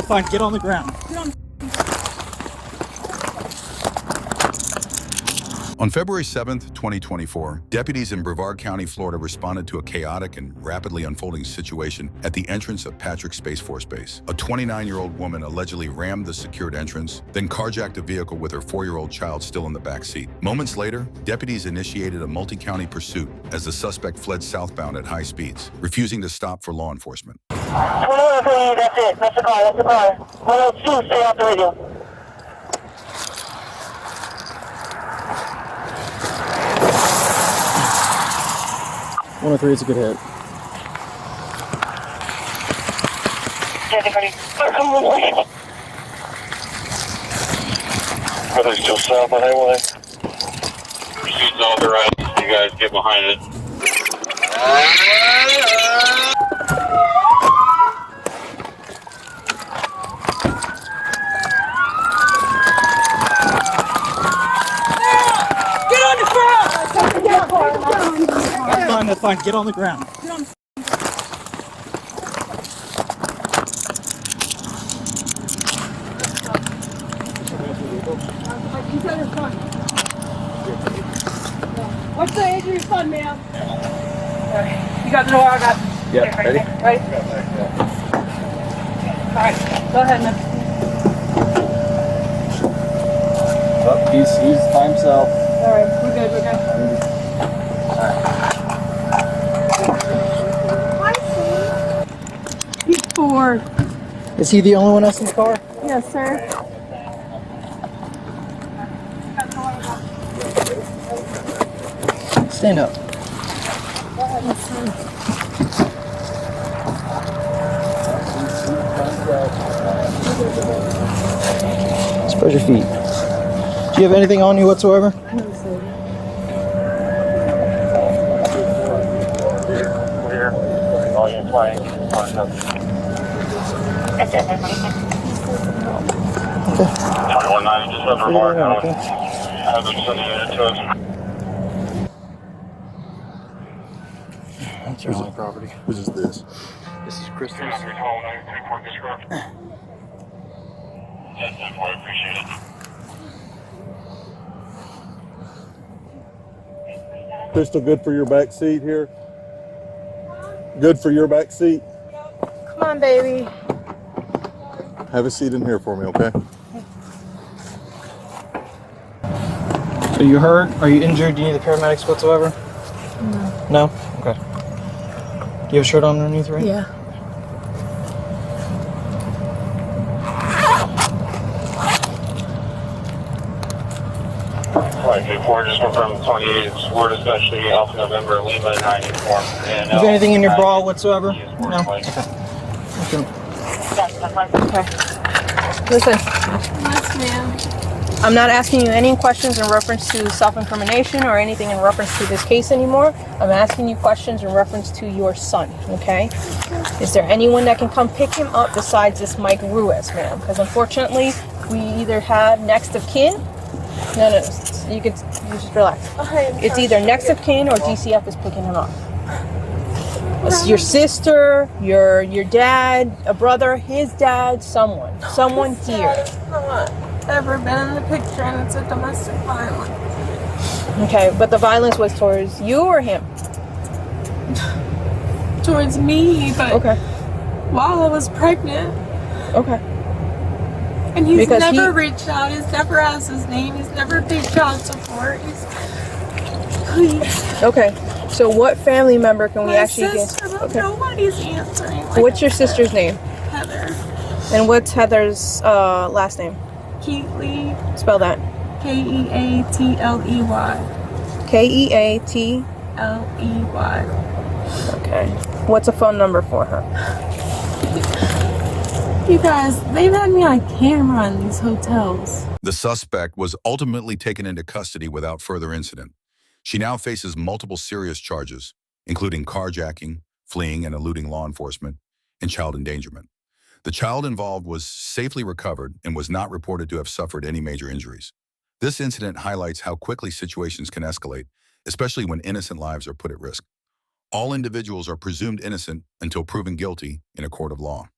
fine. Get on the ground. On February 7th, 2024, deputies in Brevard County, Florida responded to a chaotic and rapidly unfolding situation at the entrance of Patrick Space Force Base. A 29-year-old woman allegedly rammed the secured entrance, then carjacked a vehicle with her 4-year-old child still in the back seat. Moments later, deputies initiated a multi-county pursuit as the suspect fled southbound at high speeds, refusing to stop for law enforcement. 103, that's it. That's the car. That's the car. 102, stay off the radio. Three is a good hit. Are they still south on highway? Proceed's authorized. You guys get behind it. Get on the ground! That's fine. Get on the ground. What's the age of your son, ma'am? You got the door, I got. Yeah, ready? Ready? Alright, go ahead, man. Oh, he's by himself. Alright, we're good. He's 4. Is he the only one else in the car? Yes, sir. Stand up. Spread your feet. Do you have anything on you whatsoever? Clear. All you flying. Okay. 2190, just let the remark out. Okay. Have them send the unit to us. That's your only property. Which is this? This is Crystal's. Yes, definitely. Appreciate it. Crystal, good for your back seat here? Good for your back seat? Come on, baby. Have a seat in here for me, okay? So you hurt? Are you injured? Do you need the paramedics whatsoever? No. No? Okay. Do you have a shirt on underneath, right? Yeah. Flight 4, just confirm 28, Word especially Alpha November, Lima 9 uniform. Is there anything in your bra whatsoever? No? Okay. Okay. Listen. Yes, ma'am. I'm not asking you any questions in reference to self-incrimination or anything in reference to this case anymore. I'm asking you questions in reference to your son, okay? Is there anyone that can come pick him up besides this Mike Ruiz, ma'am? Because unfortunately, we either have next of kin. No. You just relax. It's either next of kin or DCF is picking him up. It's your sister, your dad, a brother, his dad, someone here. Not ever been in the picture, and it's a domestic violence. Okay, but the violence was towards you or him? Towards me, but Okay. while I was pregnant. Okay. And he's Because never reached out. He's never asked his name. He's never paid child support. Please. Okay. So what family member can we My actually sister, get? but Okay. nobody's answering. What's your sister's name? Heather. And what's Heather's last name? Keatley. Spell that. Keatley. Keatley. Okay. What's a phone number for her? You guys, they've had me on camera in these hotels. The suspect was ultimately taken into custody without further incident. She now faces multiple serious charges, including carjacking, fleeing and eluding law enforcement, and child endangerment. The child involved was safely recovered and was not reported to have suffered any major injuries. This incident highlights how quickly situations can escalate, especially when innocent lives are put at risk. All individuals are presumed innocent until proven guilty in a court of law.